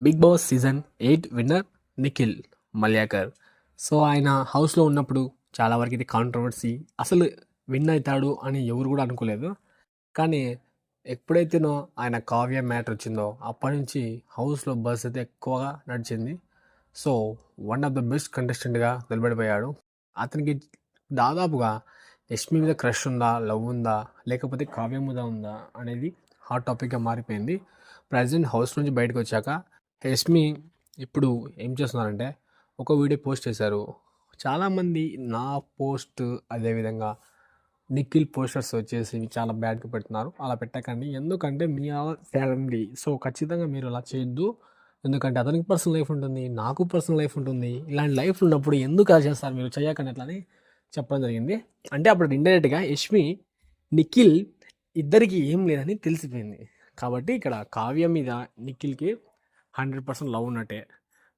Big Boss season 8 winner Nikhil Malyakar. So ఆయన హౌస్లో ఉన్నప్పుడు చాలా వరకు ఇది కాంట్రవర్సీ, అసలు విన్ అవుతాడు అని ఎవరు కూడా అనుకోలేదు. కానీ ఎప్పుడైతేనో ఆయన కావ్య మ్యాటర్ వచ్చిందో అప్పటి నుంచి హౌస్లో బస్ అయితే ఎక్కువగా నడిచింది. So one of the best కంటెస్టెంట్గా నిలబడిపోయాడు. అతనికి దాదాపుగా యష్మి మీద క్రష్ ఉందా, లవ్ ఉందా, లేకపోతే కావ్య మీద ఉందా అనేది హాట్ టాపిక్గా మారిపోయింది. ప్రజెంట్ హౌస్ నుంచి బయటకు వచ్చాక యష్మి ఇప్పుడు ఏం చేస్తున్నారంటే ఒక వీడియో పోస్ట్ చేశారు. చాలామంది నా పోస్ట్ అదేవిధంగా నిఖిల్ పోస్టర్స్ వచ్చేసి చాలా బ్యాడ్గా పెడుతున్నారు. అలా పెట్టకండి, ఎందుకంటే మీ ఫ్యామిలీ. సో ఖచ్చితంగా మీరు అలా చేయొద్దు, ఎందుకంటే అతనికి పర్సనల్ లైఫ్ ఉంటుంది, నాకు పర్సనల్ లైఫ్ ఉంటుంది. ఇలాంటి లైఫ్ ఉన్నప్పుడు ఎందుకు అలా చేస్తారు, మీరు చేయకండి అట్లా అని చెప్పడం జరిగింది. అంటే అప్పుడు ఇండైరెక్ట్గా యష్మి నిఖిల్ ఇద్దరికి ఏం లేదని తెలిసిపోయింది. కాబట్టి ఇక్కడ కావ్య మీద నిఖిల్కి 100% లవ్ ఉన్నట్టే.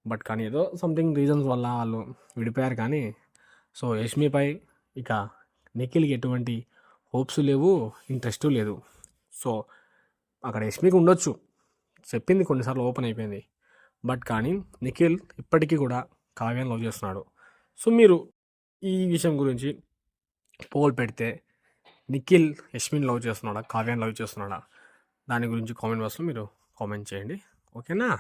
బట్ కానీ ఏదో సంథింగ్ రీజన్స్ వల్ల వాళ్ళు విడిపోయారు. కానీ సో యష్మిపై ఇక నిఖిల్కి ఎటువంటి హోప్స్ లేవు, ఇంట్రెస్ట్ లేదు. సో అక్కడ యష్మికి ఉండొచ్చు, చెప్పింది కొన్నిసార్లు ఓపెన్ అయిపోయింది. బట్ కానీ నిఖిల్ ఇప్పటికీ కూడా కావ్యాన్ని లవ్ చేస్తున్నాడు. సో మీరు ఈ విషయం గురించి పోల్ పెడితే నిఖిల్ యష్మిని లవ్ చేస్తున్నాడా, కావ్యాన్ని లవ్ చేస్తున్నాడా, దాని గురించి కామెంట్ బాక్స్లో మీరు కామెంట్ చేయండి. ఓకేనా?